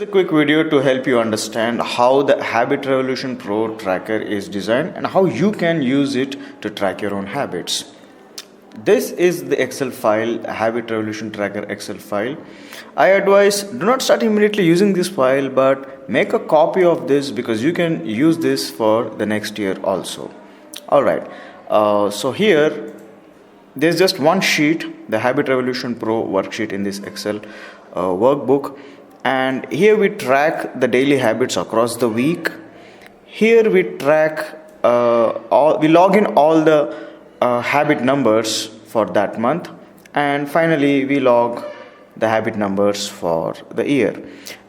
a quick video to help you understand how the Habit Revolution Pro tracker is designed and how you can use it to track your own habits. This is the Excel file, Habit Revolution Tracker Excel file. I advise do not start immediately using this file, but make a copy of this because you can use this for the next year also. Alright, so here there's just one sheet, the Habit Revolution Pro worksheet in this Excel workbook, and here we track the daily habits across the week. Here we track we log in all the habit numbers for that month, and finally we log the habit numbers for the year.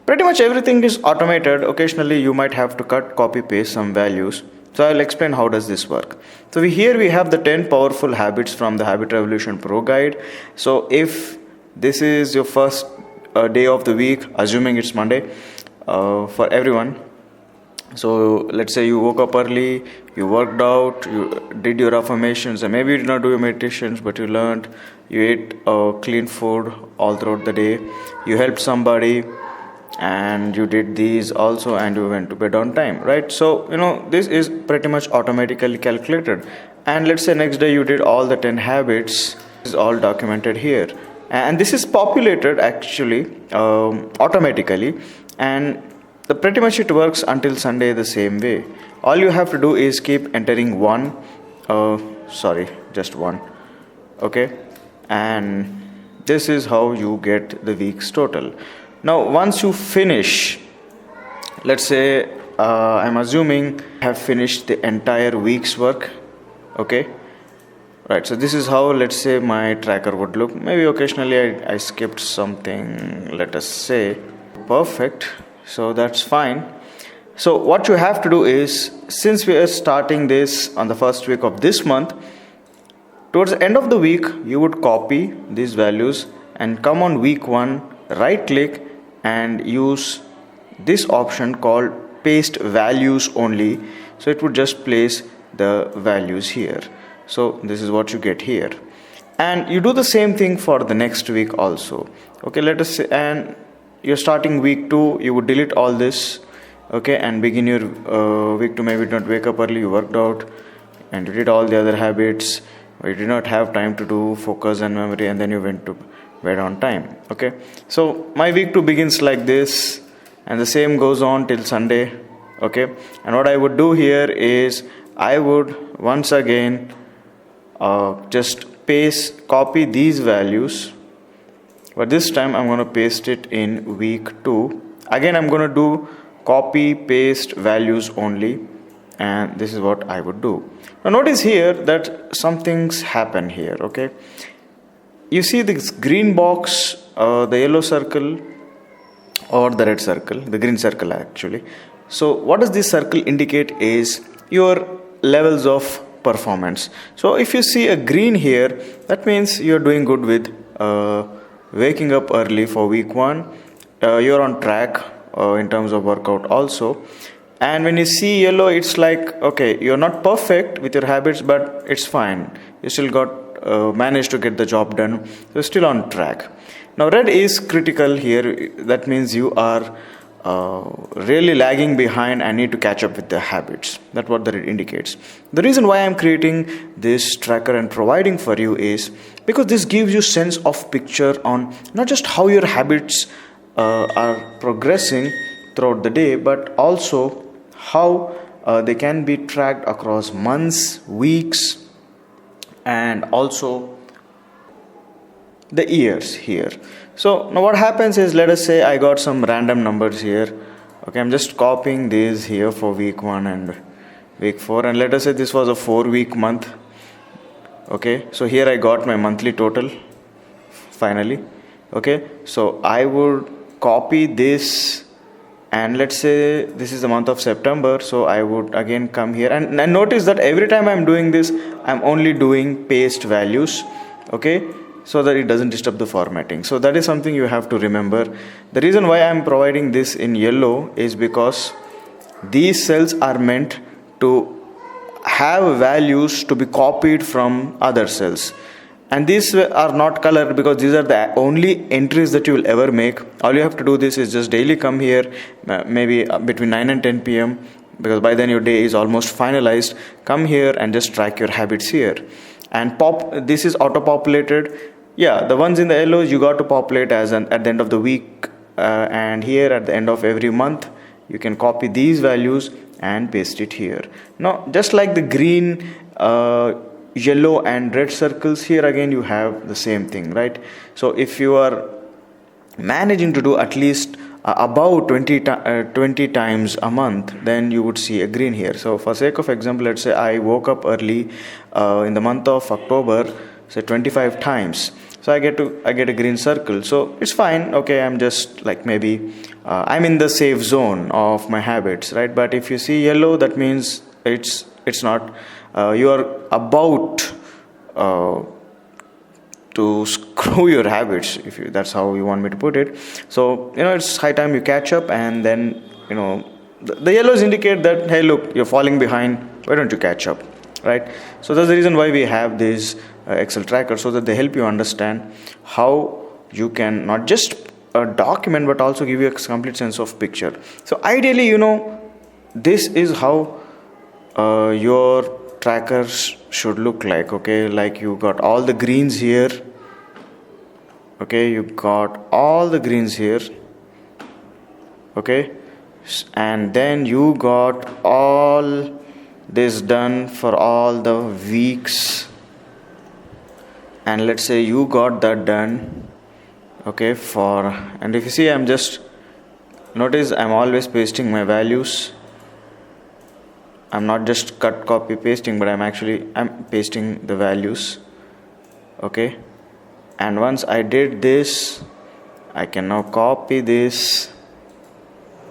Pretty much everything is automated. Occasionally you might have to copy paste some values. So I'll explain how does this work. So here we have the 10 powerful habits from the Habit Revolution Pro guide. So if this is your first day of the week, assuming it's Monday for everyone. So let's say you woke up early, you worked out, you did your affirmations, and maybe you did not do your meditations, but you learned, you ate clean food all throughout the day, you helped somebody, and you did these also, and you went to bed on time, right? So this is pretty much automatically calculated. And let's say next day you did all the 10 habits. This is all documented here, and this is populated actually automatically, and pretty much it works until Sunday the same way. All you have to do is keep entering just one, okay? And this is how you get the week's total. Now once you finish, let's say I'm assuming I have finished the entire week's work, okay? Right, so this is how, let's say, my tracker would look. Maybe occasionally I skipped something, let us say. Perfect, so that's fine. So what you have to do is, since we are starting this on the first week of this month, towards the end of the week you would copy these values and come on week 1, right click and use this option called paste values only. So it would just place the values here. So this is what you get here, and you do the same thing for the next week also. Okay, let us say, and you're starting week 2, you would delete all this, okay, and begin your week 2. Maybe not wake up early, you worked out and you did all the other habits, or you did not have time to do focus and memory, and then you went to bed on time. Okay, so my week 2 begins like this, and the same goes on till Sunday. Okay, and what I would do here is I would once again just copy these values, but this time I'm going to paste it in week 2. Again I'm going to do copy paste values only, and this is what I would do. Now notice here that some things happen here. Okay, you see this green box, the yellow circle, or the red circle, the green circle actually. So what does this circle indicate is your levels of performance. So if you see a green here, that means you're doing good with waking up early for week 1. You're on track in terms of workout also. And when you see yellow, it's like, okay, you're not perfect with your habits, but it's fine, you still got managed to get the job done, you're still on track. Now red is critical here. That means you are really lagging behind and need to catch up with the habits. That's what the red indicates. The reason why I'm creating this tracker and providing for you is because this gives you sense of picture on not just how your habits are progressing throughout the day, but also how they can be tracked across months, weeks, and also the years here. So now what happens is, let us say I got some random numbers here. Okay, I'm just copying these here for week 1 and week 4, and let us say this was a 4-week month. Okay, so here I got my monthly total finally. Okay, so I would copy this, and let's say this is the month of September, so I would again come here, and notice that every time I'm doing this, I'm only doing paste values, okay, so that it doesn't disturb the formatting. So that is something you have to remember. The reason why I'm providing this in yellow is because these cells are meant to have values to be copied from other cells, And these are not colored because these are the only entries that you will ever make. All you have to do this is just daily come here, maybe between 9 and 10 p.m. because by then your day is almost finalized. Come here and just track your habits here. And this is auto populated. Yeah, the ones in the yellows you got to populate at the end of the week, and here at the end of every month you can copy these values and paste it here. Now just like the green, yellow and red circles, here again you have the same thing, right? So if you are managing to do at least about 20 times a month, then you would see a green here. So for sake of example, let's say I woke up early in the month of October, say 25 times, so I get a green circle. So it's fine. Okay, I'm just like maybe I'm in the safe zone of my habits, right? But if you see yellow, that means it's not, you are about to screw your habits, that's how you want me to put it. So it's high time you catch up, and then the yellows indicate that, hey, look, you're falling behind, why don't you catch up, right? So that's the reason why we have these Excel trackers, so that they help you understand how you can not just document but also give you a complete sense of picture. So ideally, this is how your trackers should look like. Okay, like you got all the greens here. Okay, you got all the greens here. Okay, and then you got all this done for all the weeks, and let's say you got that done. Okay, and if you see, notice I'm always pasting my values. I'm not just copy pasting, but I'm pasting the values. Okay, and once I did this, I can now copy this,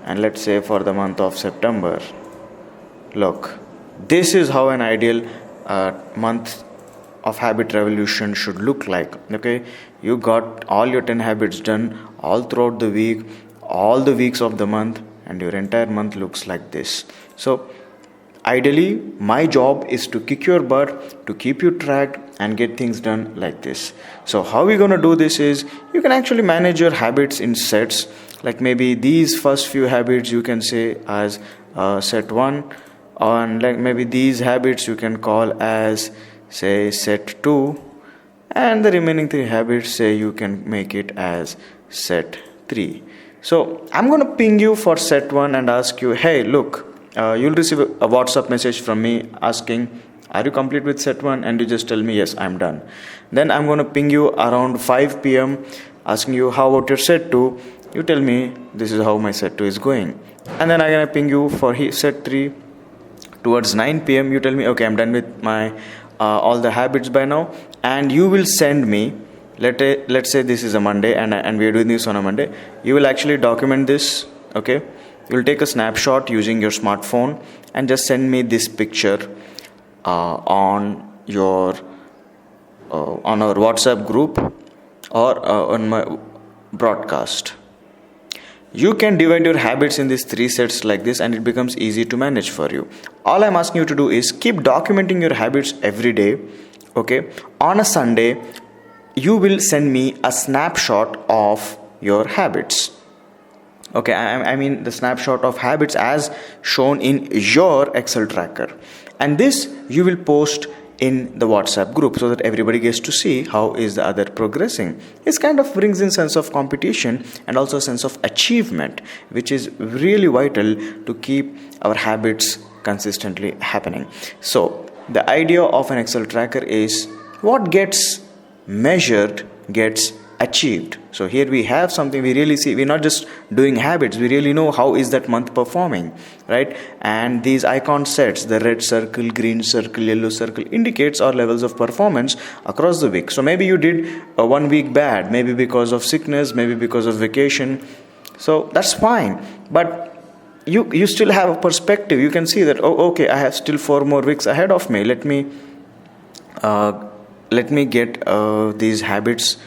and let's say for the month of September, look, this is how an ideal month of habit revolution should look like. Okay, you got all your 10 habits done all throughout the week, all the weeks of the month, and your entire month looks like this. So ideally, my job is to kick your butt, to keep you tracked and get things done like this. So how we're going to do this is, you can actually manage your habits in sets. Like maybe these first few habits you can say as set 1, and like maybe these habits you can call as say set 2, and the remaining 3 habits, say you can make it as set 3. So I'm going to ping you for set 1 and ask you, hey, look, you'll receive a WhatsApp message from me asking, are you complete with set 1? And you just tell me, yes, I'm done. Then I'm going to ping you around 5 p.m. asking you, how about your set 2? You tell me, this is how my set 2 is going. And then I'm going to ping you for set 3 towards 9 p.m. You tell me, okay, I'm done with my all the habits by now. And you will send me, let's say this is a Monday, and we are doing this on a Monday. You will actually document this, okay? You'll take a snapshot using your smartphone and just send me this picture on our WhatsApp group or on my broadcast. You can divide your habits in these 3 sets like this, and it becomes easy to manage for you. All I'm asking you to do is keep documenting your habits every day. Okay, on a Sunday, you will send me a snapshot of your habits. Okay, I mean the snapshot of habits as shown in your Excel tracker. And this you will post in the WhatsApp group so that everybody gets to see how is the other progressing. It kind of brings in sense of competition and also a sense of achievement, which is really vital to keep our habits consistently happening. So the idea of an Excel tracker is what gets measured gets achieved. So here we have something we really see. We're not just doing habits, we really know how is that month performing, right? And these icon sets, the red circle, green circle, yellow circle, indicates our levels of performance across the week. So maybe you did 1 week bad, maybe because of sickness, maybe because of vacation. So that's fine, but you still have a perspective. You can see that, oh, okay, I have still 4 more weeks ahead of me. Let me get these habits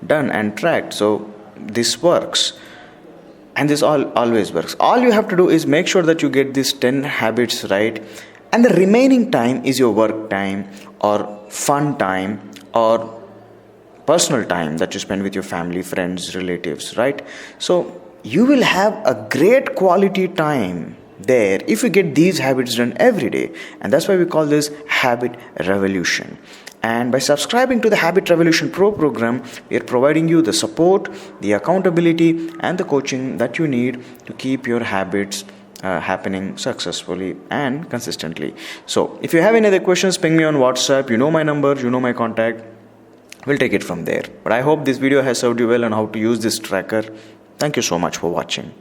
done and tracked. So this works, and this always works. All you have to do is make sure that you get these 10 habits right, and the remaining time is your work time or fun time or personal time that you spend with your family, friends, relatives, right? So you will have a great quality time there if you get these habits done every day. And that's why we call this habit revolution. And by subscribing to the Habit Revolution Pro program, we are providing you the support, the accountability, and the coaching that you need to keep your habits happening successfully and consistently. So if you have any other questions, ping me on WhatsApp. You know my number, you know my contact. We'll take it from there. But I hope this video has served you well on how to use this tracker. Thank you so much for watching.